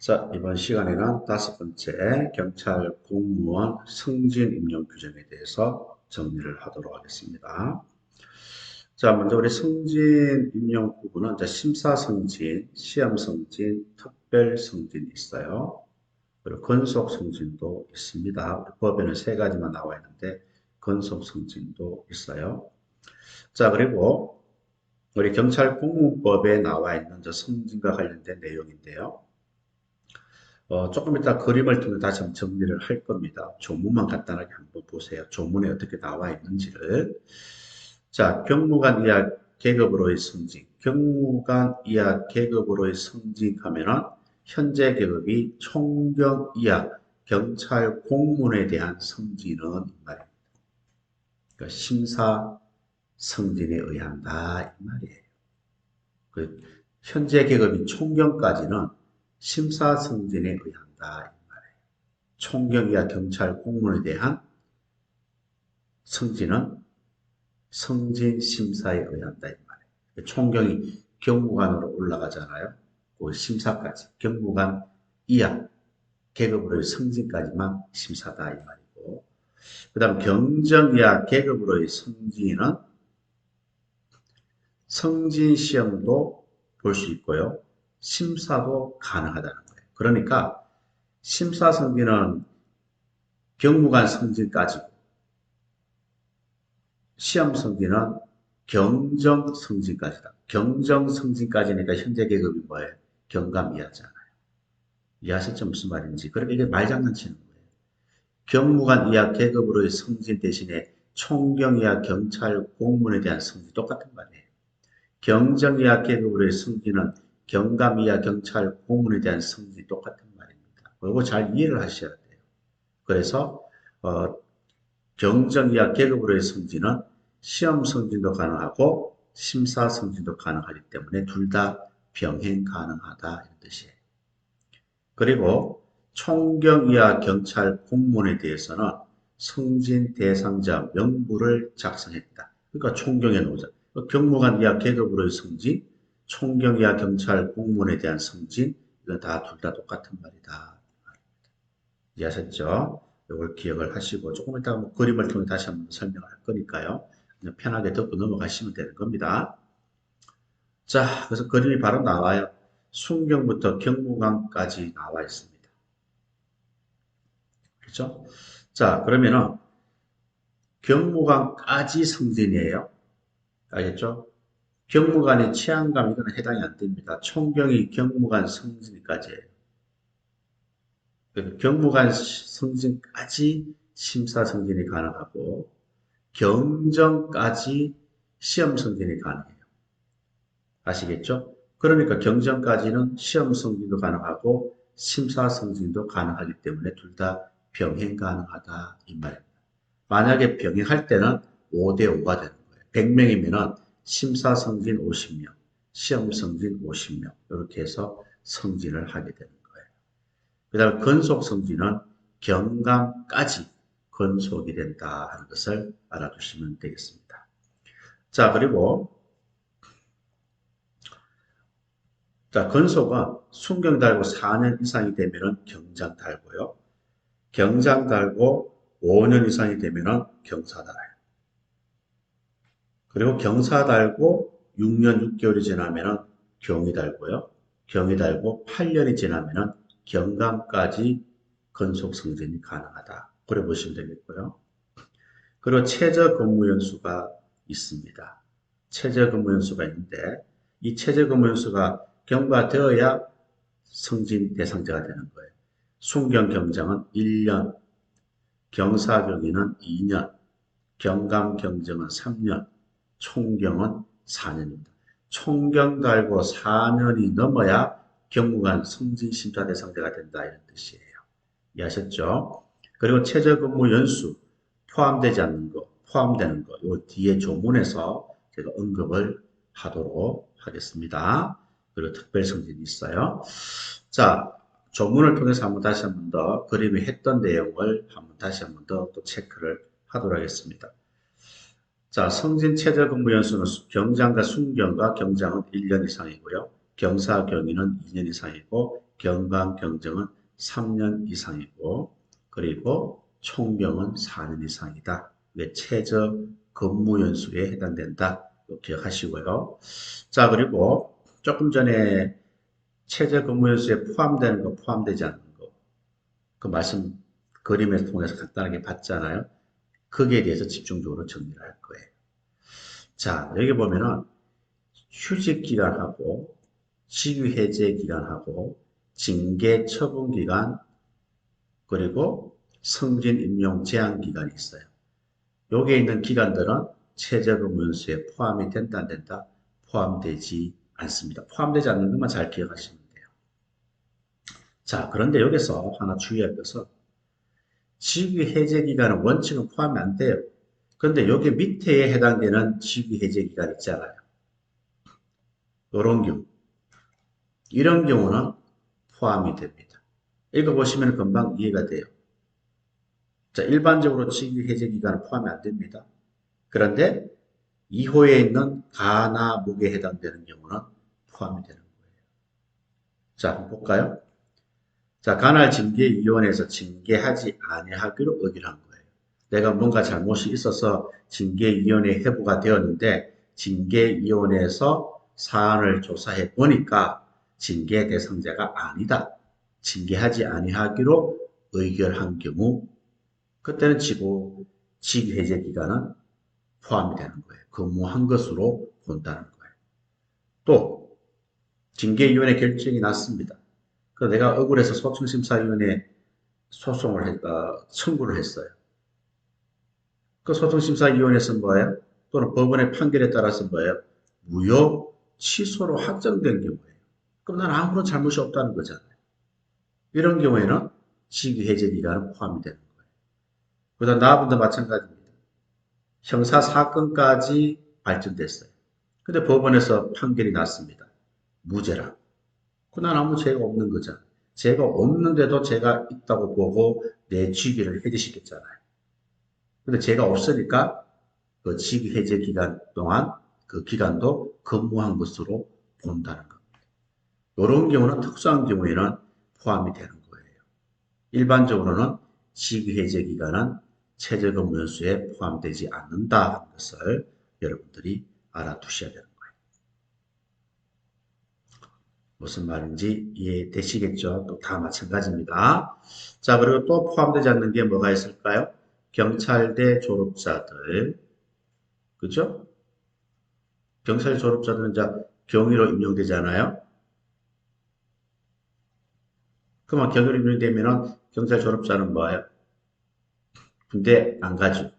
자, 이번 시간에는 다섯 번째 경찰 공무원 승진 임용 규정에 대해서 정리를 하도록 하겠습니다. 자, 먼저 우리 승진 임용 부분은 이제 심사 승진, 시험 승진, 특별 승진이 있어요. 그리고 건속 승진도 있습니다. 우리 법에는 세 가지만 나와 있는데 건속 승진도 있어요. 자, 그리고 우리 경찰 공무법에 나와 있는 저 승진과 관련된 내용인데요. 조금 이따 그림을 통해 다시 한번 정리를 할 겁니다. 조문만 간단하게 한번 보세요. 조문에 어떻게 나와 있는지를. 자, 경무관 이하 계급으로의 승진. 경무관 이하 계급으로의 승진하면은 현재 계급이 총경 이하 경찰 공무원에 대한 승진은 이 말입니다. 그러니까 심사 승진에 의한다 이 말이에요. 그 현재 계급이 총경까지는 심사 승진에 의한다 이 말이에요. 총경 이하 경찰 공무원에 대한 승진은 승진 심사에 의한다 이 말이에요. 총경이 경무관으로 올라가잖아요. 그 심사까지 경무관 이하 계급으로의 승진까지만 심사다 이 말이고, 그 다음 경정 이하 계급으로의 승진은 승진 시험도 볼 수 있고요. 심사도 가능하다는 거예요. 그러니까 심사 승진은 경무관 승진까지고 시험 승진은 경정 승진까지다. 경정 승진까지니까 현재 계급이 뭐예요? 경감 이하잖아요. 이해하셨죠? 무슨 말인지. 그러니까 이게 말장난치는 거예요. 경무관 이하 계급으로의 승진 대신에 총경 이하 경찰 공무원에 대한 승진 똑같은 말이에요. 경정 이하 계급으로의 승진은 경감 이하 경찰 공무원에 대한 승진이 똑같은 말입니다. 그리고 잘 이해를 하셔야 돼요. 그래서 경정 이하 계급으로의 승진은 시험 승진도 가능하고 심사 승진도 가능하기 때문에 둘 다 병행 가능하다 이런 뜻이에요. 그리고 총경 이하 경찰 공무원에 대해서는 승진 대상자 명부를 작성했다. 그러니까 총경에 놓자. 경무관 이하 계급으로의 승진, 총경 이하 경찰 공무원에 대한 승진, 이건 다 둘 다 똑같은 말이다. 이해하셨죠? 이걸 기억을 하시고 조금 이따가 뭐 그림을 통해 다시 한번 설명을 할 거니까요. 그냥 편하게 듣고 넘어가시면 되는 겁니다. 자, 그래서 그림이 바로 나와요. 순경부터 경무관까지 나와 있습니다. 그렇죠? 자, 그러면은 경무관까지 승진이에요. 알겠죠? 경무관의 치안감 이거는 해당이 안 됩니다. 총경이 경무관 승진까지예요. 경무관 승진까지 심사 승진이 가능하고 경정까지 시험 승진이 가능해요. 아시겠죠? 그러니까 경정까지는 시험 승진도 가능하고 심사 승진도 가능하기 때문에 둘 다 병행 가능하다 이 말입니다. 만약에 병행할 때는 5대5가 되는 거예요. 100명이면 심사 승진 50명, 시험 승진 50명 이렇게 해서 승진을 하게 되는 거예요. 그 다음에 건속 승진은 경감까지 건속이 된다 하는 것을 알아두시면 되겠습니다. 자, 그리고 건속은 순경 달고 4년 이상이 되면 경장 달고요. 경장 달고 5년 이상이 되면 경사 달아요. 그리고 경사 달고 6년 6개월이 지나면 경위 달고요. 경위 달고 8년이 지나면 경감까지 건속 승진이 가능하다. 그래 보시면 되겠고요. 그리고 최저 근무 연수가 있습니다. 최저 근무 연수가 있는데 이 최저 근무 연수가 경과되어야 승진 대상자가 되는 거예요. 순경 경장은 1년, 경사 경위는 2년, 경감 경정은 3년, 총경은 4년입니다. 총경 달고 4년이 넘어야 경무관 승진 심사 대상자가 된다 이런 뜻이에요. 이해하셨죠? 그리고 최저 근무 연수 포함되지 않는 거, 포함되는 거, 요 뒤에 조문에서 제가 언급을 하도록 하겠습니다. 그리고 특별 승진이 있어요. 자, 조문을 통해서 한번 다시 한번 더 그림이 했던 내용을 한번 다시 한번 더 또 체크를 하도록 하겠습니다. 자, 승진 최저 근무 연수는 경장과 순경과 경장은 1년 이상이고요. 경사 경위는 2년 이상이고 경감, 경정은 3년 이상이고, 그리고 총경은 4년 이상이다. 이게 최저 근무 연수에 해당된다. 기억하시고요. 자, 그리고 조금 전에 최저 근무 연수에 포함되는 거, 포함되지 않는 거, 그 말씀 그림에서 통해서 간단하게 봤잖아요. 거기에 대해서 집중적으로 정리를 할 거예요. 자, 여기 보면은 휴직 기간하고 직위 해제 기간하고 징계 처분 기간 그리고 승진 임용 제한 기간이 있어요. 여기에 있는 기간들은 최저 근무 연수에 포함이 된다 안 된다? 포함되지 않습니다. 포함되지 않는 것만 잘 기억하시면 돼요. 자, 그런데 여기서 하나 주의할 것은 직위 해제 기간은 원칙은 포함이 안 돼요. 그런데 여기 밑에 해당되는 직위 해제 기간 있잖아요. 이런 경우. 이런 경우는 포함이 됩니다. 읽어보시면 금방 이해가 돼요. 자, 일반적으로 직위 해제 기간은 포함이 안 됩니다. 그런데 2호에 있는 가나 목에 해당되는 경우는 포함이 되는 거예요. 자, 한번 볼까요? 자, 관할 징계위원회에서 징계하지 아니하기로 의결한 거예요. 내가 뭔가 잘못이 있어서 징계위원회 회부가 되었는데 징계위원회에서 사안을 조사해 보니까 징계 대상자가 아니다. 징계하지 아니하기로 의결한 경우 그때는 직위해제 기간은 포함이 되는 거예요. 근무한 것으로 본다는 거예요. 또 징계위원회 결정이 났습니다. 그래서 내가 억울해서 소청심사위원회에 청구를 했어요. 그 소청심사위원회에서 뭐예요? 또는 법원의 판결에 따라서 뭐예요? 무효 취소로 확정된 경우예요. 그럼 난 아무런 잘못이 없다는 거잖아요. 이런 경우에는 직위해제 기간은 포함이 되는 거예요. 그다음 나분도 마찬가지입니다. 형사 사건까지 발전됐어요. 근데 법원에서 판결이 났습니다. 무죄라. 그난 아무 죄가 없는 거잖아요. 죄가 없는데도 죄가 있다고 보고 내 직위를 해제시켰잖아요. 근데 죄가 없으니까 그 직위 해제 기간 동안 그 기간도 근무한 것으로 본다는 겁니다. 이런 경우는 특수한 경우에는 포함이 되는 거예요. 일반적으로는 직위 해제 기간은 최저 근무 연수에 포함되지 않는다는 것을 여러분들이 알아두셔야 되는 거예요. 무슨 말인지 이해되시겠죠? 또 다 마찬가지입니다. 자, 그리고 또 포함되지 않는 게 뭐가 있을까요? 경찰대 졸업자들. 그죠? 경찰 졸업자들은 이제 경위로 임용되잖아요. 그러면 경위로 임용되면은 경찰 졸업자는 뭐예요? 군대 안 가죠.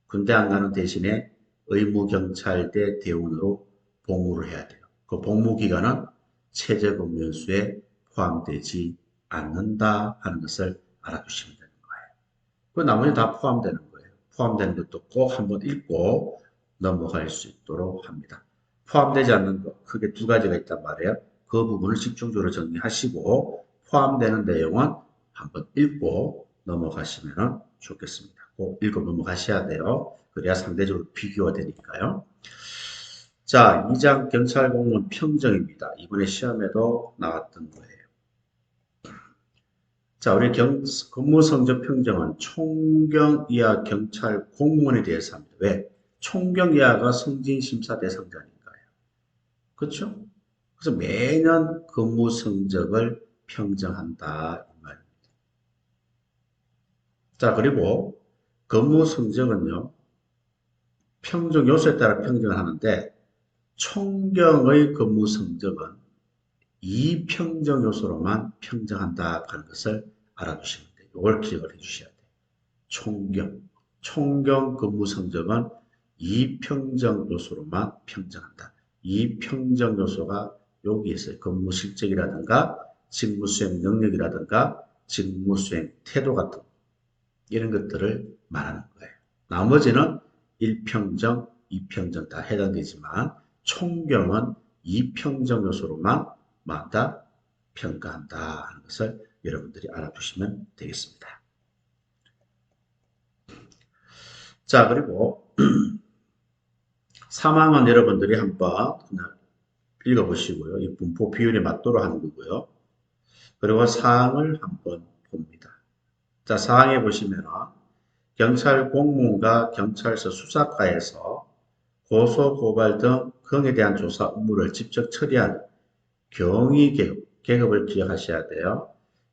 군대 안 가는 대신에 의무경찰대 대원으로 복무를 해야 돼요. 그 복무 기간은 최저근무연수에 포함되지 않는다 하는 것을 알아두시면 되는 거예요. 그 나머지 다 포함되는 거예요. 포함되는 것도 꼭 한번 읽고 넘어갈 수 있도록 합니다. 포함되지 않는 것 크게 두 가지가 있단 말이에요. 그 부분을 집중적으로 정리하시고 포함되는 내용은 한번 읽고 넘어가시면 좋겠습니다. 꼭 읽고 넘어가셔야 돼요. 그래야 상대적으로 비교가 되니까요. 자, 2장 경찰 공무원 평정입니다. 이번에 시험에도 나왔던 거예요. 자, 우리 근무 성적 평정은 총경 이하 경찰 공무원에 대해서 합니다. 왜? 총경 이하가 승진 심사 대상자니까요. 그렇죠? 그래서 매년 근무 성적을 평정한다 이 말입니다. 자, 그리고 근무 성적은요. 평정 요소에 따라 평정을 하는데 총경의 근무 성적은 이평정 요소로만 평정한다 하는 것을 알아두시면 돼요. 이걸 기억을 해주셔야 돼요. 총경 근무 성적은 이평정 요소로만 평정한다. 이평정 요소가 여기 있어요. 근무 실적이라든가 직무 수행 능력이라든가 직무 수행 태도 같은 이런 것들을 말하는 거예요. 나머지는 1평정, 2평정 다 해당되지만 총경은 2평정 요소로만 맞다 평가한다 하는 것을 여러분들이 알아두시면 되겠습니다. 자, 그리고 사망은 여러분들이 한번 읽어보시고요. 이 분포 비율에 맞도록 하는 거고요. 그리고 사항을 한번 봅니다. 자, 사항에 보시면 경찰 공무원과 경찰서 수사과에서 고소, 고발 등 건에 대한 조사 업무를 직접 처리하는 경위계급, 계급을 기억하셔야 돼요.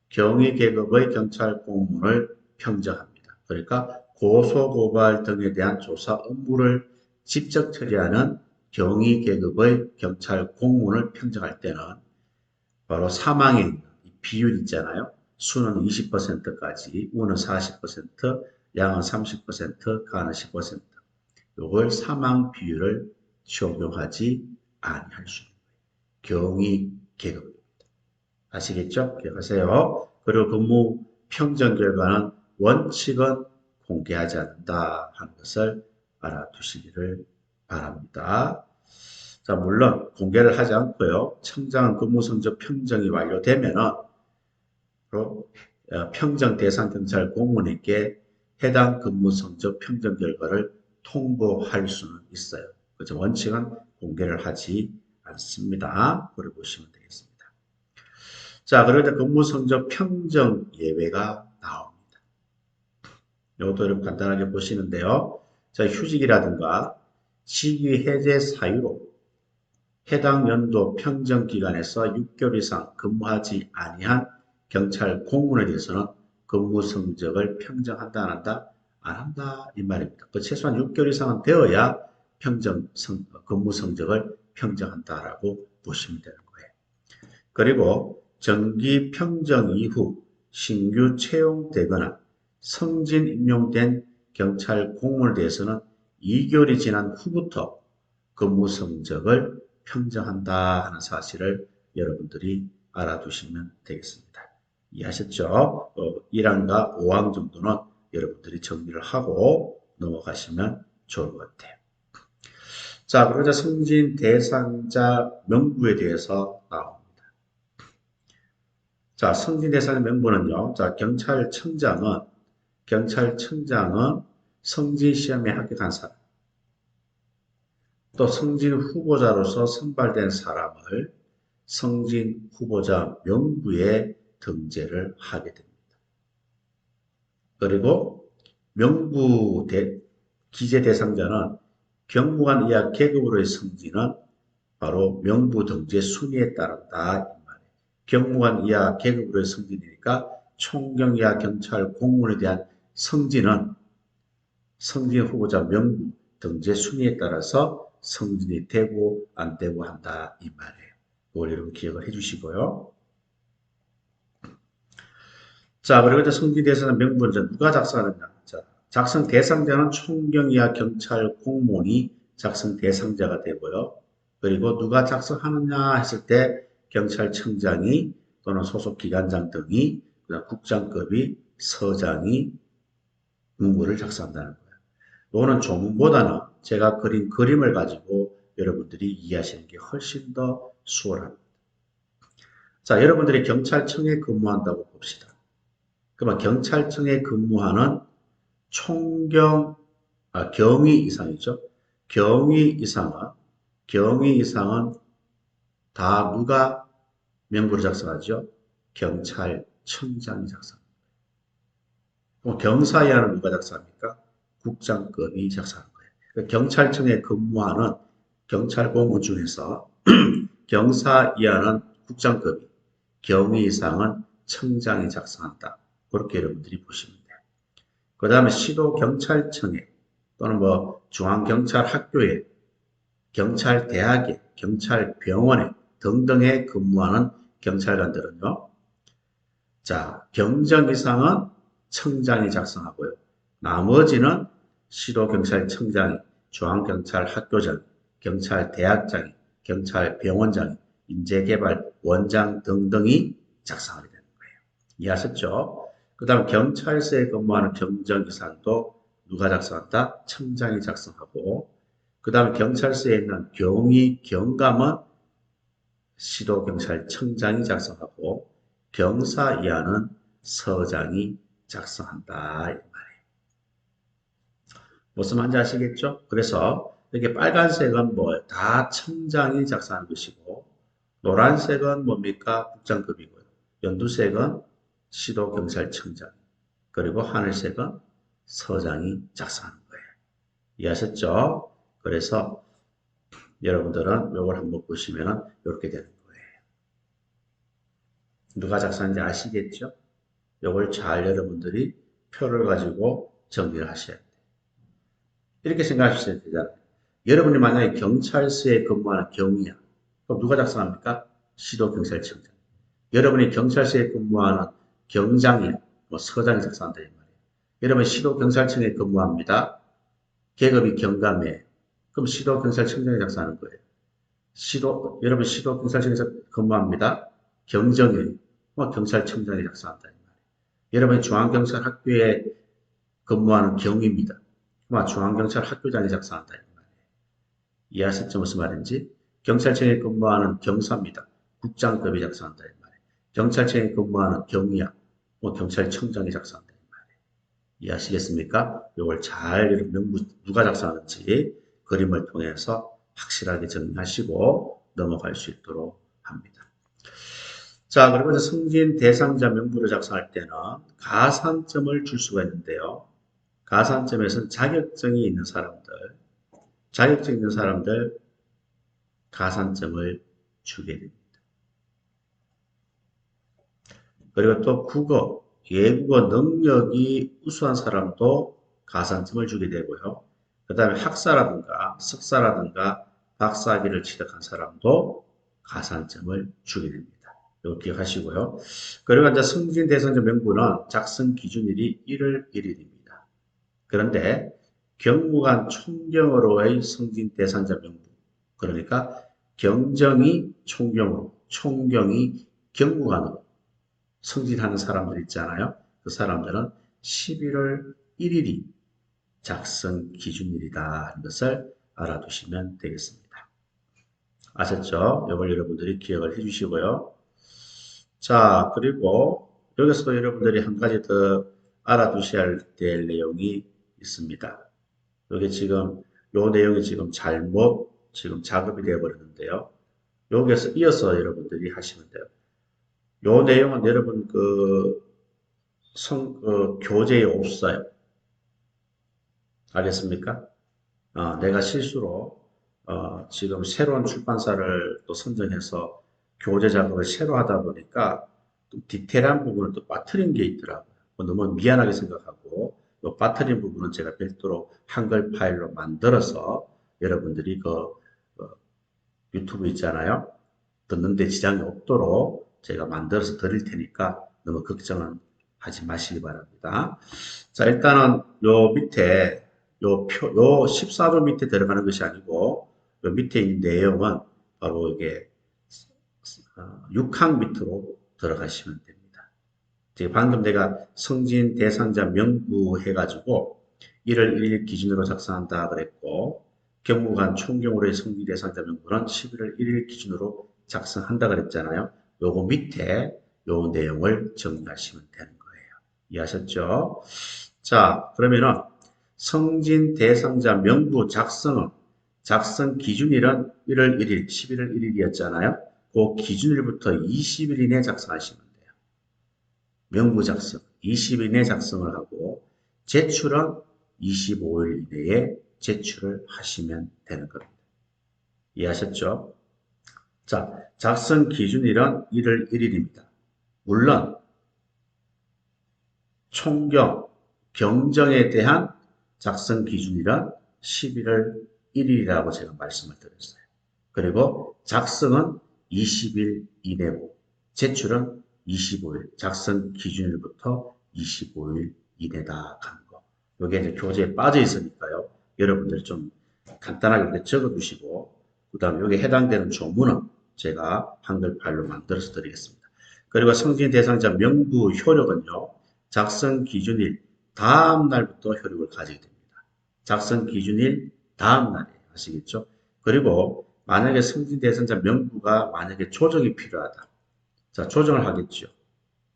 경위계급의 경찰 공무원을 평정합니다. 그러니까 고소, 고발 등에 대한 조사 업무를 직접 처리하는 경위계급의 경찰 공무원을 평정할 때는 바로 사망에 있는 비율 있잖아요. 수는 20%까지, 우는 40%, 양은 30%, 가는 10%. 이걸 사망 비율을 적용하지 아니할 수 있는 거예요. 경위 계급입니다. 아시겠죠? 기억하세요. 그리고 근무 평정 결과는 원칙은 공개하지 않는다 하는 것을 알아두시기를 바랍니다. 자, 물론 공개를 하지 않고요. 청장은 근무 성적 평정이 완료되면은 평정 대상 경찰 공무원에게 해당 근무 성적 평정 결과를 통보할 수는 있어요. 그래서 원칙은 공개를 하지 않습니다. 그걸 보시면 되겠습니다. 자, 그런데 근무 성적 평정 예외가 나옵니다. 이것도 여러분 간단하게 보시는데요. 자, 휴직이라든가 직위 해제 사유로 해당 연도 평정 기간에서 6개월 이상 근무하지 아니한 경찰 공무원에 대해서는 근무 성적을 평정한다, 안 한다? 안 한다, 이 말입니다. 그 최소한 6개월 이상은 되어야 근무 성적을 평정한다라고 보시면 되는 거예요. 그리고 정기 평정 이후 신규 채용되거나 승진 임용된 경찰 공무원에 대해서는 2개월이 지난 후부터 근무 성적을 평정한다 하는 사실을 여러분들이 알아두시면 되겠습니다. 이해하셨죠? 1항과 5항 정도는 여러분들이 정리를 하고 넘어가시면 좋을 것 같아요. 자, 그러자 승진 대상자 명부에 대해서 나옵니다. 자, 승진 대상자 명부는요. 자, 경찰청장은 승진 시험에 합격한 사람, 또 승진 후보자로서 선발된 사람을 승진 후보자 명부에 등재를 하게 됩니다. 그리고 명부 기재 대상자는 경무관 이하 계급으로의 승진은 바로 명부 등재 순위에 따른다. 경무관 이하 계급으로의 승진이니까 총경 이하 경찰 공무원에 대한 승진은 승진 후보자 명부 등재 순위에 따라서 승진이 되고 안 되고 한다 이 말이에요. 이걸 여러분 기억을 해주시고요. 자, 그리고 이제 승진 대상자 명부는 누가 작성하느냐? 자, 작성 대상자는 총경 이하 경찰 공무원이 작성 대상자가 되고요. 그리고 누가 작성하느냐 했을 때 경찰청장이 또는 소속 기관장 등이 국장급이 서장이 문구를 작성한다는 거예요. 이거는 조문보다는 제가 그린 그림을 가지고 여러분들이 이해하시는 게 훨씬 더 수월합니다. 자, 여러분들이 경찰청에 근무한다고 봅시다. 그러면 경찰청에 근무하는 경위 이상이죠. 경위 이상은 다 누가 명부를 작성하죠? 경찰청장이 작성합니다. 그럼 경사 이하는 누가 작성합니까? 국장급이 작성하는 거예요. 그러니까 경찰청에 근무하는 경찰 공무원 중에서 경사 이하는 국장급이, 경위 이상은 청장이 작성한다. 그렇게 여러분들이 보시면 돼요. 그 다음에 시도경찰청에 또는 중앙경찰학교에, 경찰대학에, 경찰병원에 등등에 근무하는 경찰관들은요. 자, 경정 이상은 청장이 작성하고요. 나머지는 시도경찰청장이, 중앙경찰학교장, 경찰대학장이, 경찰병원장이, 인재개발원장 등등이 작성하게 되는 거예요. 이해하셨죠? 그 다음 경찰서에 근무하는 경정 이상도 누가 작성한다? 청장이 작성하고, 그 다음에 경찰서에 있는 경위, 경감은 시도경찰청장이 작성하고, 경사 이하는 서장이 작성한다. 이 말이에요. 무슨 말인지 아시겠죠? 그래서 이렇게 빨간색은 다 청장이 작성하는 것이고, 노란색은 뭡니까? 국장급이고요. 연두색은 시도경찰청장, 그리고 하늘색은 서장이 작성하는 거예요. 이해하셨죠? 그래서 여러분들은 이걸 한번 보시면 이렇게 되는 거예요. 누가 작성하는지 아시겠죠? 이걸 잘 여러분들이 표를 가지고 정리를 하셔야 돼요. 이렇게 생각하셔야 되잖아요. 여러분이 만약에 경찰서에 근무하는 경위야. 그럼 누가 작성합니까? 시도경찰청장. 여러분이 경찰서에 근무하는 경장이야. 뭐 서장이 작성한다 이 말이에요. 여러분 시도경찰청에 근무합니다. 계급이 경감이에요. 그럼 시도경찰청장이 작성하는 거예요. 여러분 시도경찰청에서 근무합니다. 경정이에요. 뭐 경찰청장이 작성한다 이 말이에요. 여러분이 중앙경찰학교에 근무하는 경위입니다. 뭐 중앙경찰 학교장이 작성한다 이 말이에요. 이해하셨죠? 무슨 말인지? 경찰청에 근무하는 경사입니다. 국장급이 작성한다 이 말이에요. 경찰청에 근무하는 경위야. 뭐 경찰청장이 작성한다 이 말이에요. 이해하시겠습니까? 이걸 잘 명부 누가 작성하는지 그림을 통해서 확실하게 정리하시고 넘어갈 수 있도록 합니다. 자, 그리고 이제 승진 대상자 명부를 작성할 때는 가산점을 줄 수가 있는데요. 가산점에서는 자격증이 있는 사람들 가산점을 주게 됩니다. 그리고 또 국어, 외국어 능력이 우수한 사람도 가산점을 주게 되고요. 그 다음에 학사라든가 석사라든가 박사학위를 취득한 사람도 가산점을 주게 됩니다. 이거 기억하시고요. 그리고 이제 승진 대상자 명부는 작성 기준일이 1월 1일입니다. 그런데 경무관 총경으로의 승진 대상자 명부, 그러니까 경정이 총경으로, 총경이 경무관으로 승진하는 사람들 있잖아요. 그 사람들은 11월 1일이 작성 기준일이다 하는 것을 알아두시면 되겠습니다. 아셨죠? 이걸 여러분들이 기억을 해주시고요. 자, 그리고 여기서 여러분들이 한 가지 더 알아두셔야 될 내용이 있습니다. 여기 지금 요 내용이 지금 잘못 지금 작업이 되어 버렸는데요. 여기에서 이어서 여러분들이 하시면 돼요. 요 내용은 여러분 교재에 없어요. 알겠습니까? 내가 실수로 지금 새로운 출판사를 또 선정해서 교재 작업을 새로 하다 보니까 또 디테일한 부분을 또 빠뜨린 게 있더라고요. 너무 미안하게 생각하고 이 빠뜨린 부분은 제가 별도로 한글 파일로 만들어서 여러분들이 유튜브 있잖아요. 듣는데 지장이 없도록 제가 만들어서 드릴 테니까 너무 걱정은 하지 마시기 바랍니다. 자, 일단은 요 밑에 요 14조 밑에 들어가는 것이 아니고 요 밑에 있는 내용은 바로 이게 6항 밑으로 들어가시면 됩니다. 지금 방금 내가 승진 대상자 명부 해가지고 1월 1일 기준으로 작성한다 그랬고 경무관 총경으로의 승진 대상자 명부는 11월 1일 기준으로 작성한다 그랬잖아요. 요거 밑에 요 내용을 정리하시면 되는 거예요. 이해하셨죠? 자, 그러면은 승진 대상자 명부 작성 기준일은 1월 1일, 11월 1일이었잖아요. 그 기준일부터 20일 이내에 작성하시면 돼요. 명부 작성 20일 이내에 작성을 하고 제출은 25일 이내에 제출을 하시면 되는 겁니다. 이해하셨죠? 자, 작성 기준일은 1월 1일입니다. 물론 경정에 대한 작성 기준일은 11월 1일이라고 제가 말씀을 드렸어요. 그리고 작성은 20일 이내고 제출은 25일, 작성 기준일부터 25일 이내다 하는 거. 이게 이제 교재에 빠져 있으니까요. 여러분들이 좀 간단하게 적어 두시고 그 다음에 여기에 해당되는 조문은 제가 한글 파일로 만들어서 드리겠습니다. 그리고 승진 대상자 명부 효력은요. 작성 기준일 다음 날부터 효력을 가지게 됩니다. 작성 기준일 다음 날이에요. 아시겠죠? 그리고 만약에 승진 대상자 명부가 만약에 조정이 필요하다. 자, 조정을 하겠죠.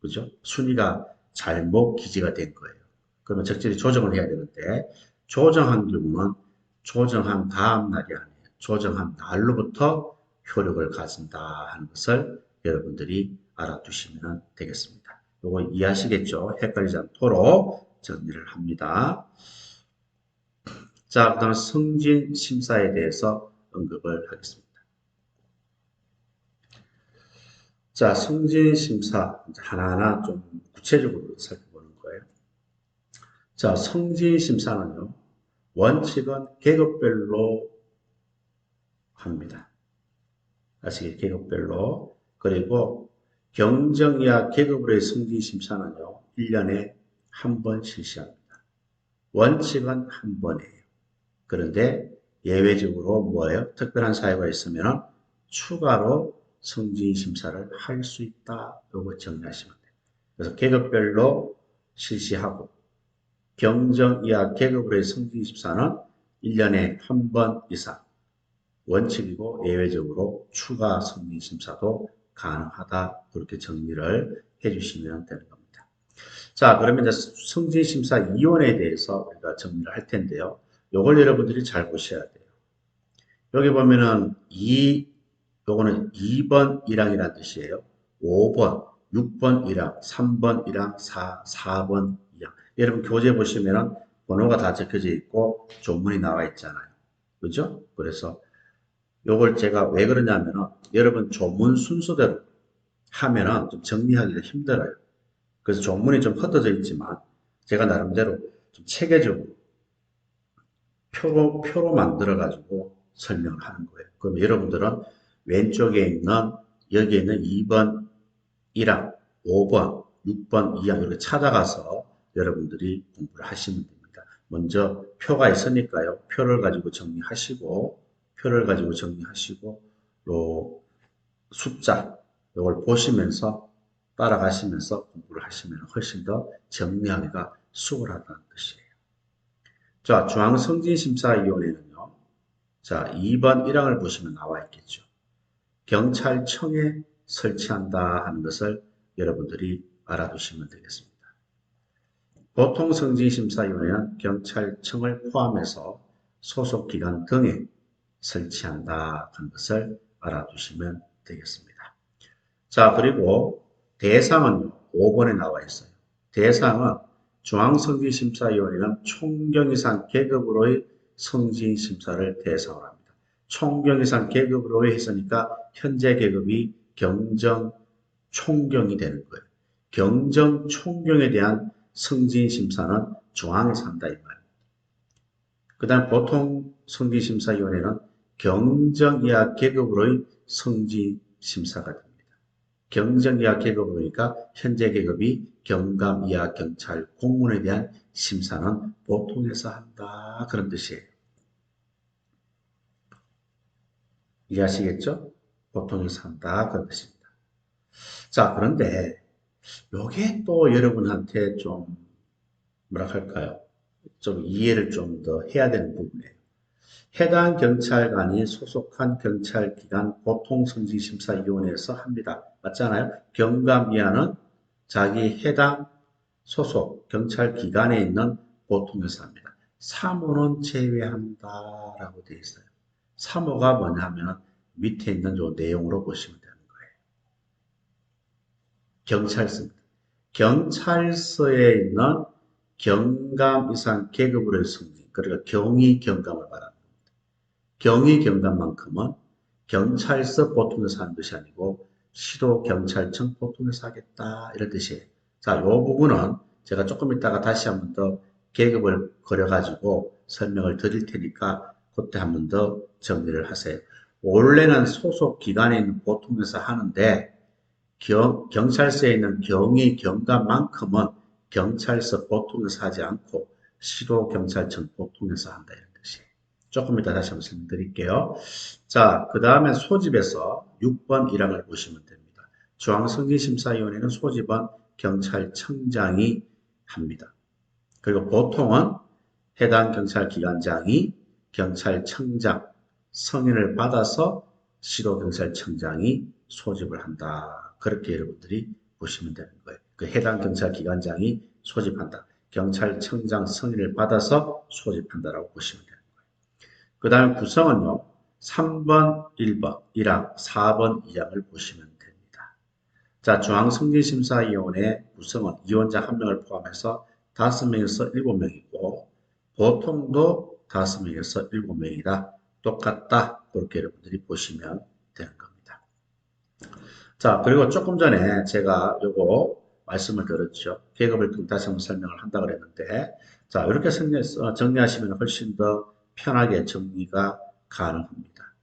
그죠? 순위가 잘못 기재가 된 거예요. 그러면 적절히 조정을 해야 되는데 조정한 경우는 조정한 다음 날이 아니에요. 조정한 날로부터 효력을 가진다 하는 것을 여러분들이 알아두시면 되겠습니다. 요거 이해하시겠죠? 헷갈리지 않도록 정리를 합니다. 자, 그 다음에 승진 심사에 대해서 언급을 하겠습니다. 자, 승진 심사 하나하나 좀 구체적으로 살펴보는 거예요. 자, 승진 심사는요, 원칙은 계급별로 합니다. 아시겠죠? 계급별로. 그리고 경정이하 계급으로의 승진 심사는요, 1년에 한 번 실시합니다. 원칙은 한 번이에요. 그런데 예외적으로 뭐예요? 특별한 사유가 있으면 추가로 승진 심사를 할 수 있다. 요거 정리하시면 돼요. 그래서 계급별로 실시하고 경정 이하 계급으로의 승진 심사는 1년에 한 번 이상 원칙이고 예외적으로 추가 승진 심사도 가능하다. 그렇게 정리를 해주시면 되는 겁니다. 자, 그러면 이제 승진심사위원회에 대해서 우리가 정리를 할 텐데요. 요걸 여러분들이 잘 보셔야 돼요. 여기 보면은 요거는 2번 1항이라는 뜻이에요. 5번, 6번 1항, 3번 1항, 4번 2항. 여러분 교재 보시면은 번호가 다 적혀져 있고 조문이 나와 있잖아요. 그죠? 그래서 요걸 제가 왜 그러냐면은 여러분 조문 순서대로 하면은 좀 정리하기가 힘들어요. 그래서 조문이 좀 흩어져 있지만 제가 나름대로 좀 체계적으로 표로 만들어 가지고 설명을 하는 거예요. 그럼 여러분들은 왼쪽에 있는 여기에 있는 2번 1항, 5번, 6번 2항 이렇게 찾아가서 여러분들이 공부를 하시면 됩니다. 먼저 표가 있으니까요. 표를 가지고 정리하시고 또 숫자 이걸 보시면서 따라가시면서 공부를 하시면 훨씬 더 정리하기가 수월하다는 뜻이에요. 자, 중앙성진심사위원회는요. 자, 2번 1항을 보시면 나와 있겠죠. 경찰청에 설치한다 하는 것을 여러분들이 알아두시면 되겠습니다. 보통성진심사위원회는 경찰청을 포함해서 소속기관 등에 설치한다 하는 것을 알아두시면 되겠습니다. 자, 그리고 대상은 5번에 나와 있어요. 대상은 중앙성진심사위원회는 총경 이상 계급으로의 성진심사를 대상으로 합니다. 총경 이상 계급으로 했으니까 현재 계급이 경정 총경이 되는 거예요. 경정 총경에 대한 성진심사는 중앙에서 한다 이 말이에요. 그 다음 보통 성진심사위원회는 경정 이하 계급으로의 성진심사가 됩니다. 경정 이하 계급을 보니까 현재 계급이 경감 이하 경찰 공무원에 대한 심사는 보통에서 한다. 그런 뜻이에요. 이해하시겠죠? 보통에서 한다. 그런 뜻입니다. 자, 그런데 요게 또 여러분한테 좀 뭐라 할까요? 좀 이해를 좀 더 해야 되는 부분이에요. 해당 경찰관이 소속한 경찰기관 보통성진심사위원회에서 합니다. 맞잖아요? 경감위원은 자기 해당 소속 경찰기관에 있는 보통에서 합니다. 사모는 제외한다라고 되어 있어요. 사모가 뭐냐 하면 밑에 있는 요 내용으로 보시면 되는 거예요. 경찰서입니다. 경찰서에 있는 경감 이상 계급으로의 승진, 그러니까 경위 경감을 말합니다. 경위 경감만큼은 경찰서 보통에서 하는 것이 아니고 시도 경찰청 보통에서 하겠다 이런 뜻이에요. 자, 이 부분은 제가 조금 이따가 다시 한 번 더 계급을 그려가지고 설명을 드릴 테니까 그때 한 번 더 정리를 하세요. 원래는 소속 기관에 있는 보통에서 하는데 경찰서에 있는 경위 경감만큼은 경찰서 보통에서 하지 않고 시도 경찰청 보통에서 한다 이런 뜻이에요. 조금 이따 다시 한번 설명드릴게요. 자, 그 다음에 소집에서 6번 1항을 보시면 됩니다. 중앙성진심사위원회는 소집은 경찰청장이 합니다. 그리고 보통은 해당 경찰기관장이 경찰청장 성인을 받아서 시도경찰청장이 소집을 한다. 그렇게 여러분들이 보시면 되는 거예요. 그 해당 경찰기관장이 소집한다. 경찰청장 성인을 받아서 소집한다라고 보시면 됩니다. 그 다음에 구성은요. 3번, 1번, 1항, 4번, 2항을 보시면 됩니다. 자, 중앙승진심사위원회 구성은 위원장 1명을 포함해서 5명에서 7명이고 보통도 5명에서 7명이다. 똑같다. 그렇게 여러분들이 보시면 되는 겁니다. 자, 그리고 조금 전에 제가 요거 말씀을 드렸죠. 계급을 다시 한번 설명을 한다고 그랬는데, 자, 이렇게 정리하시면 훨씬 더 편하게 정리가 가능합니다.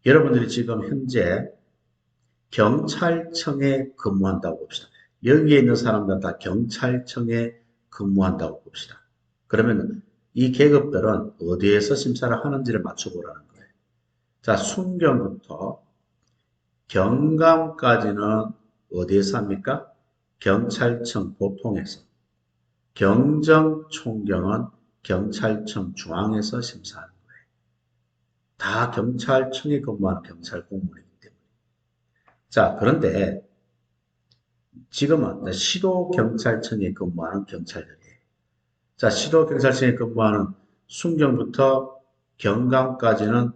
여러분들이 지금 현재 경찰청에 근무한다고 봅시다. 여기에 있는 사람들은 다 경찰청에 근무한다고 봅시다. 그러면 이 계급들은 어디에서 심사를 하는지를 맞춰보라는 거예요. 자, 순경부터 경감까지는 어디에서 합니까? 경찰청 보통에서. 경정총경은 경찰청 중앙에서 심사하는 거예요. 다 경찰청에 근무하는 경찰 공무원이기 때문에. 자, 그런데 지금은 시도경찰청에 근무하는 경찰들이에요. 자, 시도경찰청에 근무하는 순경부터 경감까지는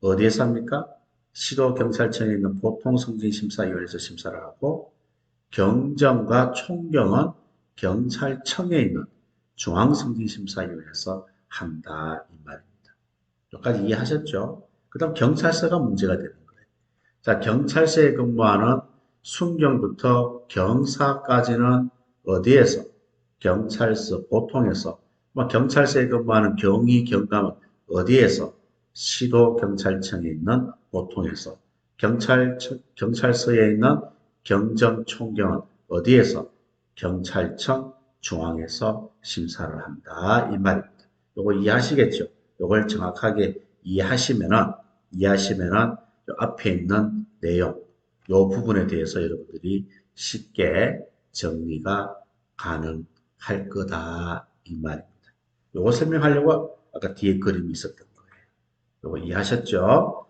어디에서 합니까? 시도경찰청에 있는 보통승진심사위원회에서 심사를 하고 경정과 총경은 경찰청에 있는 중앙승진심사위원회에서 한다 이 말입니다. 여기까지 이해하셨죠? 그 다음 경찰서가 문제가 되는 거예요. 자, 경찰서에 근무하는 순경부터 경사까지는 어디에서? 경찰서, 보통에서. 경찰서에 근무하는 경위, 경감은 어디에서? 시도경찰청에 있는 보통에서. 경찰서에 있는 경정총경은 어디에서? 경찰청 중앙에서 심사를 한다. 이 말입니다. 요거 이해하시겠죠? 요걸 정확하게 이해하시면은 앞에 있는 내용, 요 부분에 대해서 여러분들이 쉽게 정리가 가능할 거다. 이 말입니다. 요거 설명하려고 아까 뒤에 그림이 있었던 거예요. 요거 이해하셨죠?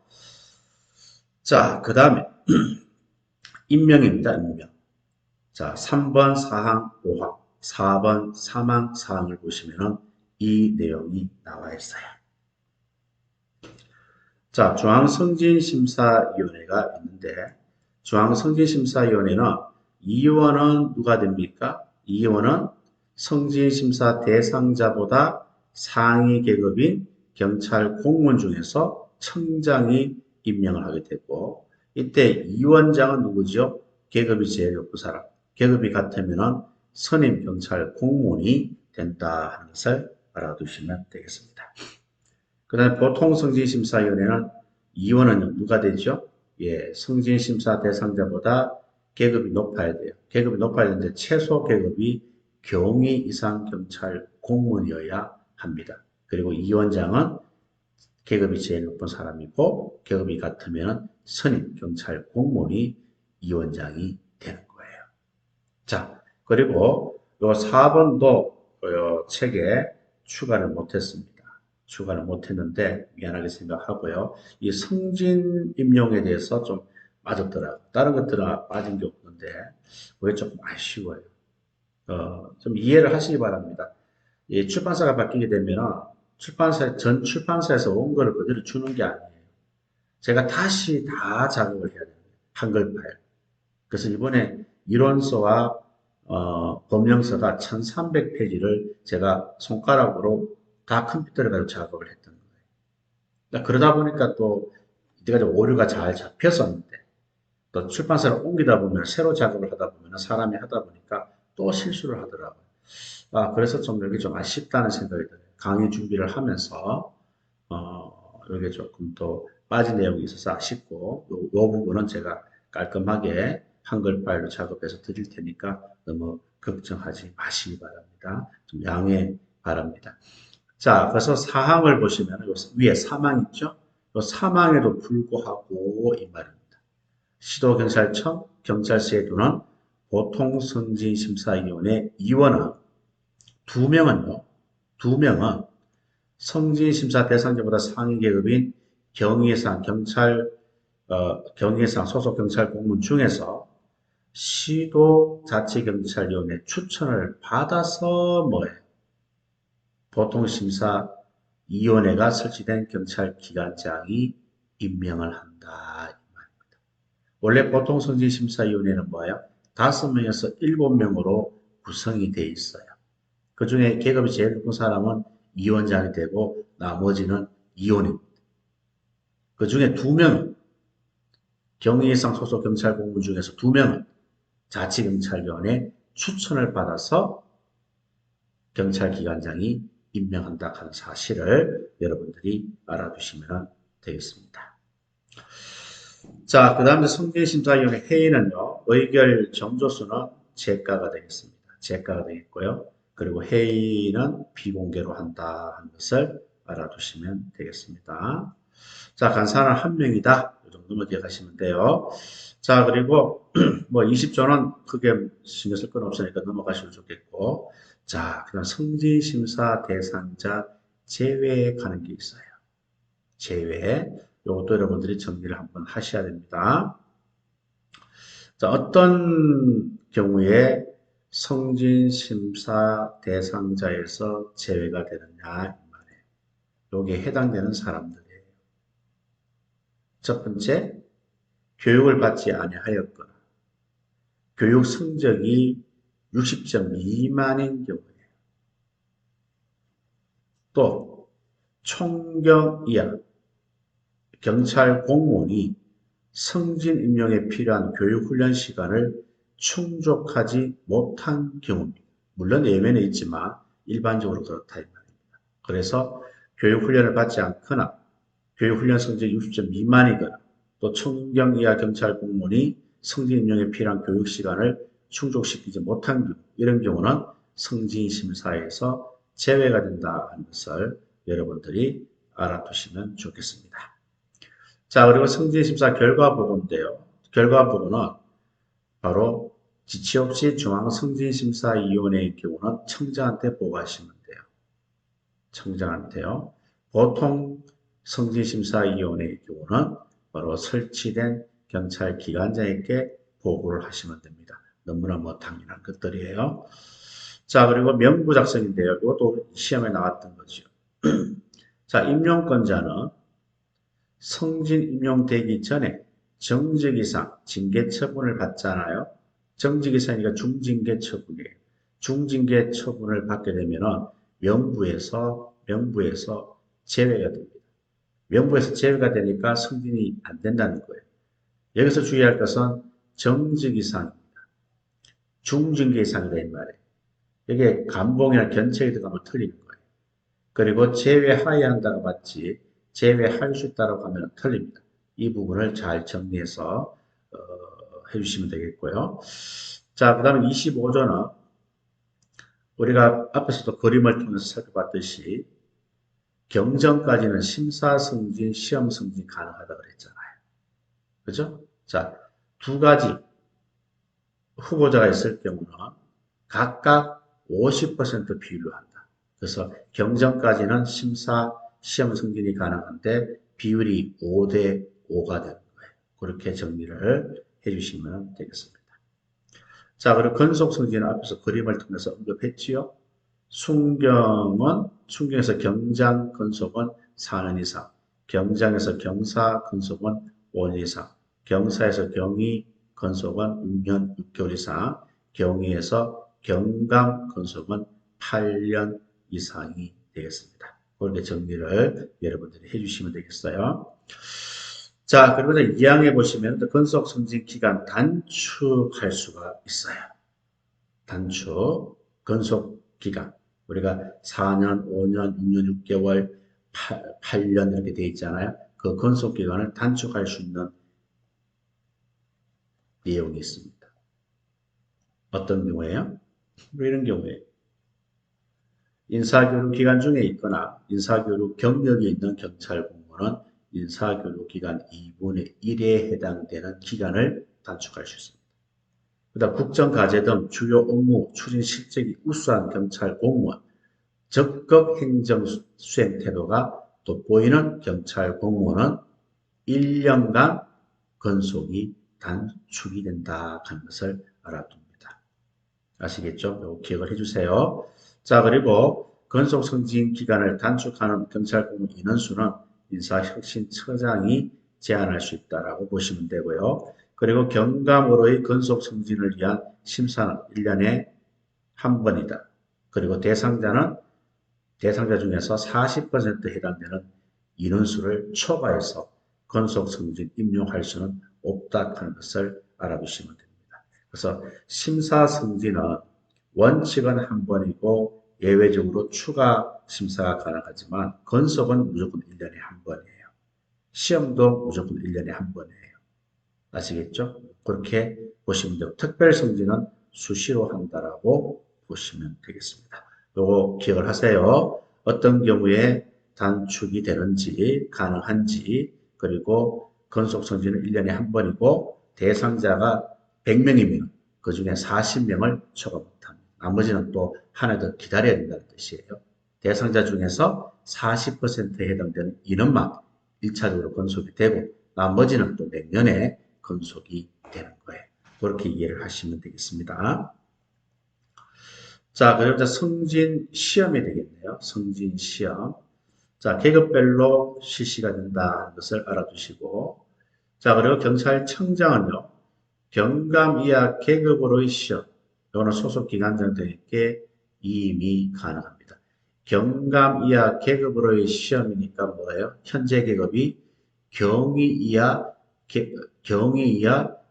자, 그 다음에 임명입니다. 임명. 자, 3번 사항 5항, 4번 사망 사항을 보시면은 이 내용이 나와 있어요. 자, 중앙성진심사위원회가 있는데 중앙성진심사위원회는 이원은 누가 됩니까? 이원은 성진심사 대상자보다 상위 계급인 경찰 공무원 중에서 청장이 임명을 하게 되고 이때 이원장은 누구죠? 계급이 제일 높은 사람. 계급이 같으면 선임 경찰 공무원이 된다 하는 것을 알아두시면 되겠습니다. 그 다음에 보통 성진심사위원회는 이원은 누가 되죠? 예, 성진심사 대상자보다 계급이 높아야 돼요. 계급이 높아야 되는데 최소 계급이 경위 이상 경찰 공무원이어야 합니다. 그리고 이원장은 계급이 제일 높은 사람이고 계급이 같으면 선임 경찰 공무원이 이원장이 되는 거예요. 자, 그리고 요 4번도 책에 추가를 못했습니다. 추가를 못했는데 미안하게 생각하고요. 이 승진 임용에 대해서 좀 빠졌더라고요. 다른 것들은 빠진 게 없는데 그게 조금 아쉬워요. 좀 이해를 하시기 바랍니다. 이 출판사가 바뀌게 되면 전 출판사에서 온 거를 그대로 주는 게 아니에요. 제가 다시 다 작업을 해야 됩니다. 한글 파일. 그래서 이번에 이론서와 법령서가 1300페이지를 제가 손가락으로 다 컴퓨터를 가지고 작업을 했던 거예요. 그러니까 그러다 보니까 또 이때까지 오류가 잘 잡혔었는데 또 출판사를 옮기다 보면 새로 작업을 하다 보면 사람이 하다 보니까 또 실수를 하더라고요. 그래서 좀 여기 좀 아쉽다는 생각이 들어요. 강의 준비를 하면서 여기 조금 또 빠진 내용이 있어서 아쉽고 요 부분은 제가 깔끔하게 한글 파일로 작업해서 드릴 테니까 너무 걱정하지 마시기 바랍니다. 좀 양해 바랍니다. 자, 그래서 사항을 보시면 위에 사망 있죠? 이 사망에도 불구하고 이 말입니다. 시도경찰청, 경찰서에 두는 보통승진심사위원회 이원은 두 명은 성진심사 대상자보다 상위 계급인 경위해상 경위해상 소속 경찰 공무원 중에서 시도자치경찰위원회 추천을 받아서 뭐예요? 보통심사위원회가 설치된 경찰기관장이 임명을 한다. 이 말입니다. 원래 보통 승진심사위원회는 뭐예요? 5명에서 7명으로 구성이 돼 있어요. 그 중에 계급이 제일 높은 사람은 위원장이 되고 나머지는 위원입니다. 그 중에 2명은 경위 이상 소속 경찰 공무원 중에서 2명은 자치경찰위원회 추천을 받아서 경찰기관장이 임명한다 하는 사실을 여러분들이 알아두시면 되겠습니다. 자, 그 다음에 승진심사위원회 회의는요, 의결 정조수는 제가가 되겠습니다. 제가가 되겠고요. 그리고 회의는 비공개로 한다 하는 것을 알아두시면 되겠습니다. 자, 간사는 1명이다. 이 정도만 기억하시면 돼요. 자, 그리고 뭐 20조는 크게 신경 쓸 건 없으니까 넘어가시면 좋겠고. 자, 그 다음 승진심사 대상자 제외하는 게 있어요. 제외. 이것도 여러분들이 정리를 한번 하셔야 됩니다. 자, 어떤 경우에 성진심사 대상자에서 제외가 되느냐 이 말이에요. 여기에 해당되는 사람들이에요. 첫 번째, 교육을 받지 아니하였거나 교육 성적이 60점 미만인 경우에요. 또 총경 이하 경찰 공무원이 성진 임용에 필요한 교육훈련 시간을 충족하지 못한 경우입니다. 물론 예외는 있지만 일반적으로 그렇다 이 말입니다. 그래서 교육훈련을 받지 않거나 교육훈련 성적이 60점 미만이거나 또 총경 이하 경찰 공무원이 성진 임용에 필요한 교육 시간을 충족시키지 못한 경우, 이런 경우는 성진심사에서 제외가 된다 하는 것을 여러분들이 알아두시면 좋겠습니다. 자, 그리고 성진심사 결과보고인데요. 결과보고는 바로 지체 없이 중앙성진심사위원회의 경우는 청장한테 보고하시면 돼요. 청장한테요. 보통 성진심사위원회의 경우는 바로 설치된 경찰기관장에게 보고를 하시면 됩니다. 너무나 뭐 당연한 것들이에요. 자, 그리고 명부 작성인데요. 이것도 시험에 나왔던 거죠. 자, 임용권자는 성진 임용되기 전에 정직 이상 징계 처분을 받잖아요. 정직 이상이니까 중징계 처분이에요. 중징계 처분을 받게 되면은 명부에서 제외가 됩니다. 명부에서 제외가 되니까 승진이 안 된다는 거예요. 여기서 주의할 것은 정직 이상입니다. 중징계 이상이다 이 말이에요. 이게 감봉이나 견책이 들어가면 틀리는 거예요. 그리고 제외하여야 한다고 맞지 제외할 수 있다고 하면 틀립니다. 이 부분을 잘 정리해서 해주시면 되겠고요. 자, 그 다음에 25조는 우리가 앞에서도 그림을 통해서 살펴봤듯이 경정까지는 심사승진, 시험승진 가능하다고 그랬잖아요. 그죠? 자, 2가지 후보자가 있을 경우는 각각 50% 비율로 한다. 그래서 경정까지는 심사, 시험 승진이 가능한데 비율이 5대 5가 되는 거예요. 그렇게 정리를 해주시면 되겠습니다. 자, 그리고 건속 승진은 앞에서 그림을 통해서 언급했지요. 순경에서 경장 건속은 4년 이상, 경장에서 경사 건속은 5년 이상, 경사에서 경위 건속은 6년 6개월 이상, 경위에서 경감 건속은 8년 이상이 되겠습니다. 그렇게 정리를 여러분들이 해주시면 되겠어요. 자, 그리고 2항에 보시면 건속 승진 기간 단축할 수가 있어요. 단축, 건속 기간. 우리가 4년, 5년, 6년, 6개월, 8년 이렇게 되어 있잖아요. 그 건속 기간을 단축할 수 있는 내용이 있습니다. 어떤 경우에요? 이런 경우에 인사교육 기간 중에 있거나 인사교육 경력이 있는 경찰 공무원은 인사교육 기간 2분의 1에 해당되는 기간을 단축할 수 있습니다. 그다음 국정과제 등 주요 업무 추진 실적이 우수한 경찰 공무원, 적극 행정 수행 태도가 돋보이는 경찰 공무원은 1년간 건속이 단축이 된다 하는 것을 알아둡니다. 아시겠죠? 이거 기억을 해주세요. 자, 그리고 건속 승진 기간을 단축하는 경찰 공무원 인원수는 인사혁신처장이 제한할 수 있다라고 보시면 되고요. 그리고 경감으로의 근속 승진을 위한 심사는 1년에 한 번이다. 그리고 대상자 중에서 40% 해당되는 인원수를 초과해서 근속 승진 임용할 수는 없다 하는 것을 알아두시면 됩니다. 그래서 심사 승진은 원칙은 한 번이고 예외적으로 추가 심사가 가능하지만 근속은 무조건 1년에 한 번이에요. 시험도 무조건 1년에 한 번이에요. 아시겠죠? 그렇게 보시면 되고 특별 승진은 수시로 한다라고 보시면 되겠습니다. 요거 기억을 하세요. 어떤 경우에 단축이 되는지 가능한지 그리고 근속 승진은 1년에 한 번이고 대상자가 100명이면 그 중에 40명을 초과 못합니다. 나머지는 또 하나 더 기다려야 된다는 뜻이에요. 대상자 중에서 40%에 해당되는 인원만 1차적으로 근속이 되고 나머지는 또 내년에 근속이 되는 거예요. 그렇게 이해를 하시면 되겠습니다. 자, 그럼 이제 승진 시험이 되겠네요. 승진 시험. 자, 계급별로 실시가 된다는 것을 알아두시고, 자, 그리고 경찰청장은요, 경감 이하 계급으로의 시험, 이거는 소속 기관장들에게 이임이 가능합니다. 경감 이하 계급으로의 시험이니까 뭐예요? 현재 계급이 경위 이하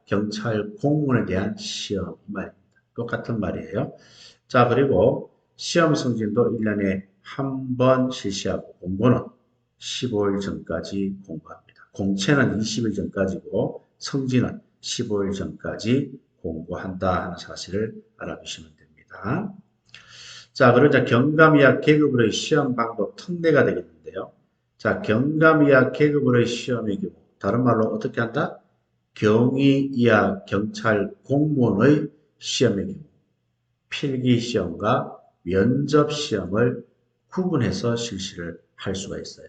경찰 공무원에 대한 시험 이 말입니다. 똑같은 말이에요. 자, 그리고 시험 승진도 1년에 한 번 실시하고 공고는 15일 전까지 공고합니다. 공채는 20일 전까지고 승진은 15일 전까지 공고한다 하는 사실을 알아두시면 됩니다. 자, 그러자 경감이하 계급으로의 시험 방법 특례가 되겠는데요. 자, 경감이하 계급으로의 시험의 경우 다른 말로 어떻게 한다? 경위 이하 경찰 공무원의 시험의 경우 필기 시험과 면접 시험을 구분해서 실시를 할 수가 있어요.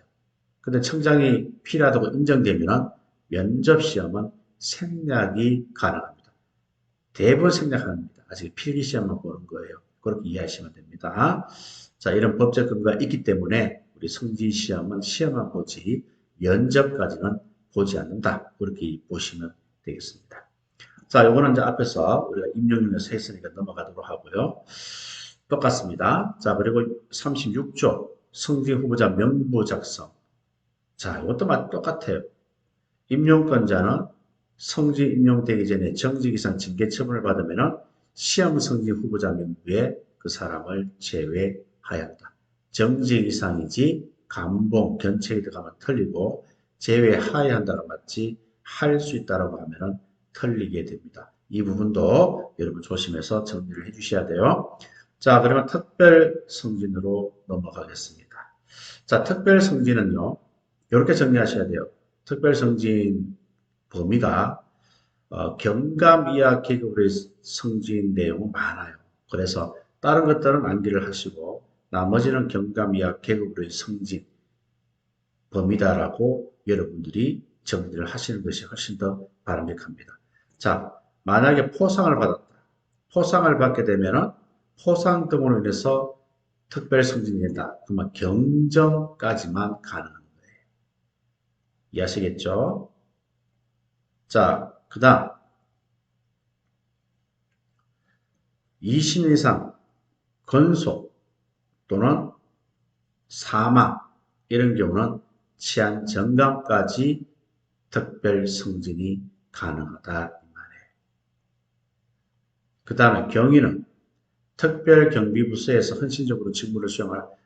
근데 청장이 필요하다고 인정되면 면접 시험은 생략이 가능합니다. 대부분 생략합니다. 아직 필기 시험만 보는 거예요. 그렇게 이해하시면 됩니다. 자, 이런 법적 근거가 있기 때문에 우리 승진 시험은 시험만 보지 면접까지는 보지 않는다. 그렇게 보시면 되겠습니다. 자, 요거는 이제 앞에서 우리가 임용률에서 했으니까 넘어가도록 하고요. 똑같습니다. 자, 그리고 36조 승진 후보자 명부 작성. 자, 이것도 똑같아요. 임용권자는 승진 임용되기 전에 정직 이상 징계 처분을 받으면 시험 승진 후보자 명부에 그 사람을 제외하여야 한다. 정직 이상이지 감봉, 견책이 들어가면 틀리고 제외하여야 한다고 맞지 할 수 있다고 하면 틀리게 됩니다. 이 부분도 여러분 조심해서 정리를 해 주셔야 돼요. 자, 그러면 특별 승진으로 넘어가겠습니다. 자, 특별 승진은요. 이렇게 정리하셔야 돼요. 특별 승진 범위가 경감 이하 계급으로의 승진 내용은 많아요. 그래서 다른 것들은 암기를 하시고 나머지는 경감 이하 계급으로의 승진 범위다라고 여러분들이 정리를 하시는 것이 훨씬 더 바람직합니다. 자, 만약에 포상을 받았다. 포상을 받게 되면은 포상 등으로 인해서 특별 승진이 된다. 그러면 경정까지만 가능한 거예요. 이해하시겠죠? 자, 그 다음 20년 이상 건속 또는 사망 이런 경우는 치안 정감까지 특별 승진이 가능하다 이 말이에요. 그 다음에 경위는 특별경비부서에서 헌신적으로 직무를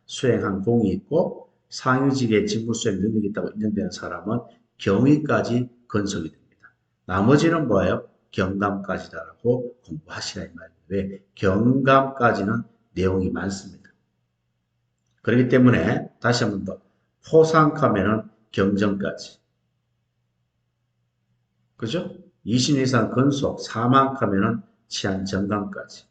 수행한 공이 있고 상위직의 직무 수행 능력이 있다고 인정되는 사람은 경위까지 건속이 됩니다. 나머지는 뭐예요? 경감까지다라고 공부하시라 이 말이에요. 왜? 경감까지는 내용이 많습니다. 그렇기 때문에 다시 한 번 더 포상하면은 경정까지 그죠? 20년 이상 건속 사망하면은 치안 정감까지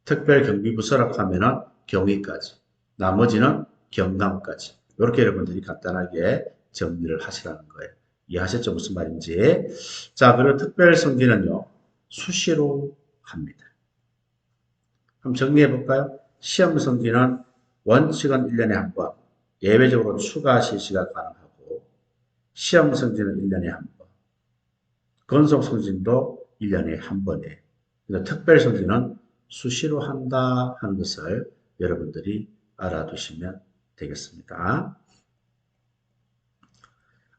특별경비부 서락하면은 경위까지 나머지는 경감까지 이렇게 여러분들이 간단하게 정리를 하시라는 거예요. 이해하셨죠? 무슨 말인지. 자, 그리고 특별승진은요. 수시로 합니다. 그럼 정리해 볼까요? 시험 승진은 원칙은 1년에 한 번, 예외적으로 추가 실시가 가능하고 시험 승진은 1년에 한 번. 건속 승진도 1년에 한 번에. 특별 승진은 수시로 한다 하는 것을 여러분들이 알아두시면 되겠습니다.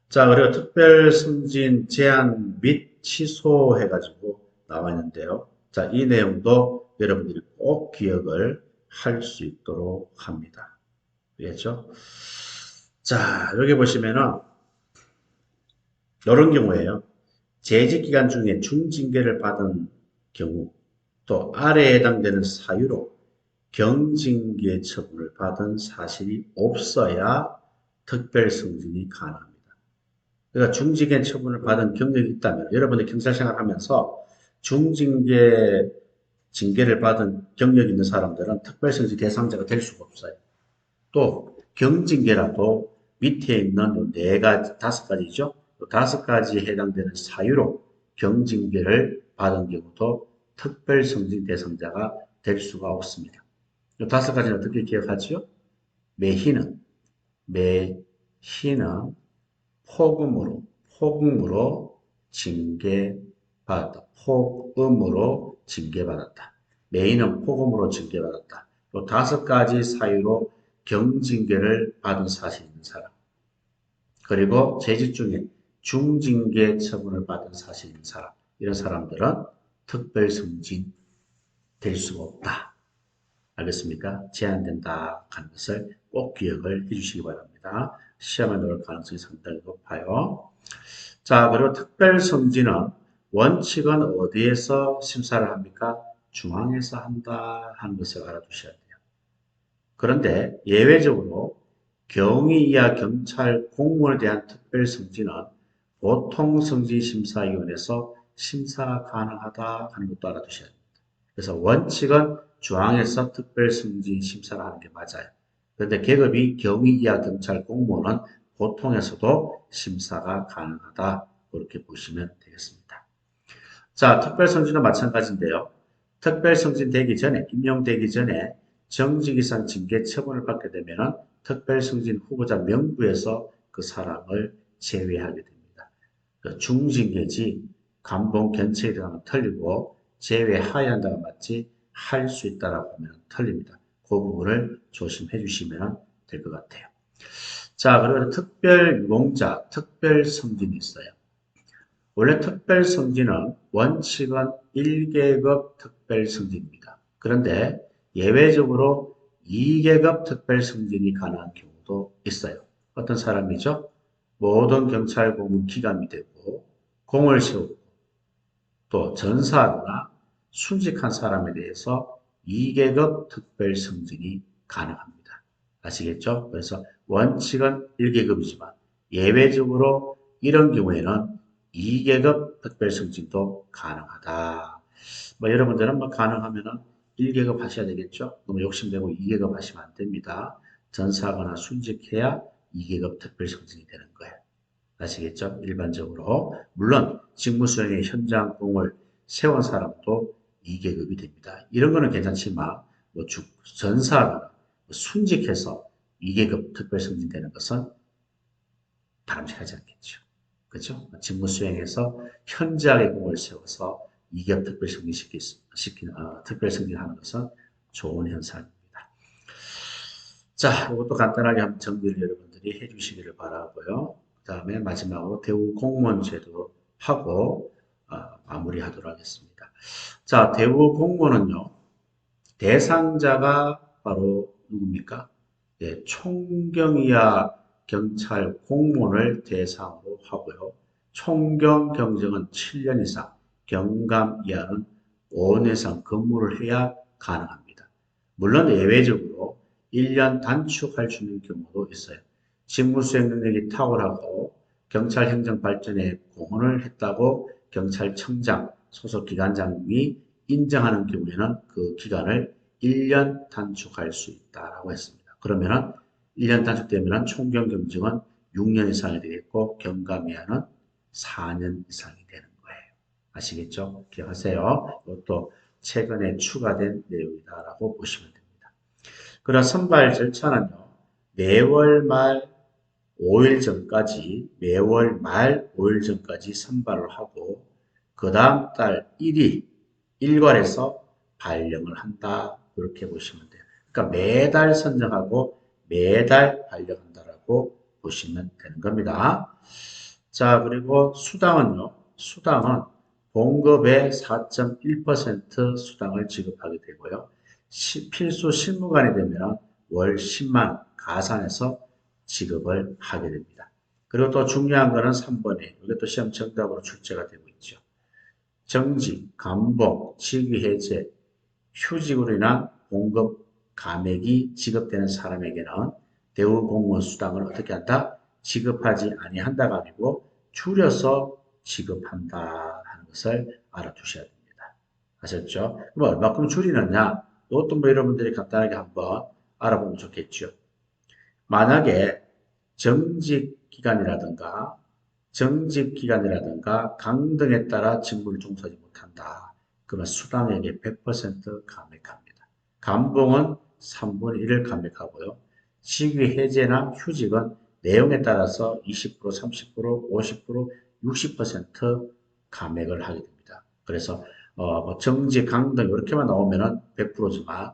자, 그리고 특별 승진 제한 및 취소해가지고 나와 있는데요. 자, 이 내용도 여러분들이 꼭 기억을 할 수 있도록 합니다. 알겠죠? 자, 여기 보시면은 이런 경우에요. 재직 기간 중에 중징계를 받은 경우, 또 아래에 해당되는 사유로 경징계 처분을 받은 사실이 없어야 특별 승진이 가능합니다. 그러니까 중징계 처분을 받은 경력이 있다면 여러분들 경찰 생활하면서 중징계 징계를 받은 경력이 있는 사람들은 특별승진 대상자가 될 수가 없어요. 또 경징계라도 밑에 있는 네 가지, 다섯 가지죠. 다섯 가지에 해당되는 사유로 경징계를 받은 경우도 특별승진 대상자가 될 수가 없습니다. 이 다섯 가지는 어떻게 기억하지요? 매희는 폭음으로 징계받았다. 폭음으로 징계받았다. 매인은 폭음으로 징계받았다. 또 다섯 가지 사유로 경징계를 받은 사실이 있는 사람. 그리고 재직 중에 중징계 처분을 받은 사실이 있는 사람. 이런 사람들은 특별승진 될 수가 없다. 알겠습니까? 제한된다 하는 것을 꼭 기억을 해주시기 바랍니다. 시험에 나올 가능성이 상당히 높아요. 자, 그리고 특별성진은 원칙은 어디에서 심사를 합니까? 중앙에서 한다 하는 것을 알아두셔야 돼요. 그런데 예외적으로 경위 이하 경찰 공무원에 대한 특별성진은 보통성진심사위원회에서 심사 가능하다 하는 것도 알아두셔야 됩니다. 그래서 원칙은 중앙에서 특별승진 심사를 하는 게 맞아요. 그런데 계급이 경위 이하 경찰 공무원은 보통에서도 심사가 가능하다. 그렇게 보시면 되겠습니다. 자, 특별승진은 마찬가지인데요. 특별승진 되기 전에, 임용되기 전에 정직 이상 징계 처분을 받게 되면 특별승진 후보자 명부에서 그 사람을 제외하게 됩니다. 그 중징계지 감봉 견책에 대한 틀리고 제외하여야 한다고 맞지 할 수 있다라고 하면 틀립니다. 그 부분을 조심해 주시면 될 것 같아요. 자, 그리고 특별 유공자, 특별 승진이 있어요. 원래 특별 승진은 원칙은 1계급 특별 승진입니다. 그런데 예외적으로 2계급 특별 승진이 가능한 경우도 있어요. 어떤 사람이죠? 모든 경찰 공무 기감이 되고 공을 세우고 또 전사하거나 순직한 사람에 대해서 2계급 특별 승진이 가능합니다. 아시겠죠? 그래서 원칙은 1계급이지만 예외적으로 이런 경우에는 2계급 특별 승진도 가능하다. 뭐 여러분들은 뭐 가능하면은 1계급 하셔야 되겠죠? 너무 욕심내고 2계급 하시면 안 됩니다. 전사하거나 순직해야 2계급 특별 승진이 되는 거예요. 아시겠죠? 일반적으로. 물론 직무수행의 현장 공을 세운 사람도 2계급이 됩니다. 이런 거는 괜찮지만 뭐 전사하거나 뭐 순직해서 2계급 특별 승진되는 것은 바람직하지 않겠죠. 그렇죠? 직무수행에서 현장의 공을 세워서 2계급 특별 특별 승진하는 것은 좋은 현상입니다. 자, 이것도 간단하게 한번 정리를 여러분들이 해주시기를 바라고요. 그 다음에 마지막으로 대우 공무원 제도 하고 마무리하도록 하겠습니다. 자, 대우 공무원은요, 대상자가 바로 누굽니까? 예, 총경 이하 경찰 공무원을 대상으로 하고요. 총경 경정은 7년 이상, 경감 이하는 5년 이상 근무를 해야 가능합니다. 물론 예외적으로 1년 단축할 수 있는 경우도 있어요. 직무수행 능력이 탁월하고 경찰 행정 발전에 공헌을 했다고 경찰청장, 소속기관장이 인정하는 경우에는 그 기간을 1년 단축할 수 있다라고 했습니다. 그러면은 1년 단축되면 총경 경정은 6년 이상이 되겠고 경감이하는 4년 이상이 되는 거예요. 아시겠죠? 기억하세요. 이것도 최근에 추가된 내용이다라고 보시면 됩니다. 그러나 선발 절차는요. 매월 말 5일 전까지 선발을 하고 그 다음 달 1일 일괄해서 발령을 한다. 이렇게 보시면 돼요. 그러니까 매달 선정하고 매달 발령한다라고 보시면 되는 겁니다. 자, 그리고 수당은요. 수당은 봉급의 4.1% 수당을 지급하게 되고요. 필수 실무관이 되면 월 10만 원 가산해서 지급을 하게 됩니다. 그리고 또 중요한 거는 3번이에요. 이것도 시험 정답으로 출제가 되고 있죠. 정직, 감봉, 직위해제, 휴직으로 인한 봉급 감액이 지급되는 사람에게는 대우공무원 수당을 어떻게 한다? 지급하지 아니한다가 아니고 줄여서 지급한다 하는 것을 알아두셔야 됩니다. 아셨죠? 그럼 얼마큼 줄이느냐? 이것도 뭐 여러분들이 간단하게 한번 알아보면 좋겠죠. 만약에 정직 기간이라든가 강등에 따라 직무를 종사하지 못한다. 그러면 수당액의 100% 감액합니다. 감봉은 3분의 1을 감액하고요. 직위 해제나 휴직은 내용에 따라서 20%, 30%, 50%, 60% 감액을 하게 됩니다. 그래서 뭐 정직, 강등 이렇게만 나오면은 100%지만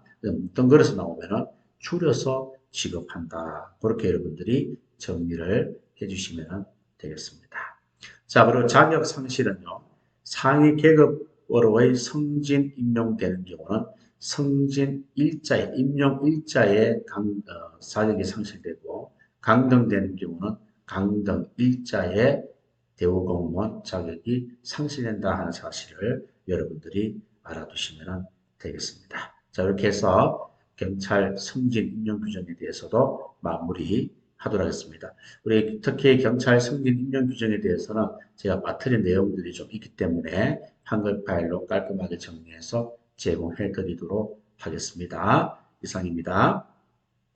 덩그러서 나오면은 줄여서 지급한다. 그렇게 여러분들이 정리를 해주시면 되겠습니다. 자, 그리고 자격 상실은요. 상위 계급으로의 승진 임용되는 경우는 승진 일자에, 임용 일자에 자격이 상실되고 강등되는 경우는 강등 일자에 대우공무원 자격이 상실된다 하는 사실을 여러분들이 알아두시면 되겠습니다. 자, 이렇게 해서 경찰 승진 임용 규정에 대해서도 마무리하도록 하겠습니다. 우리 특히 경찰 승진 임용 규정에 대해서는 제가 빠뜨린 내용들이 좀 있기 때문에 한글 파일로 깔끔하게 정리해서 제공해 드리도록 하겠습니다. 이상입니다.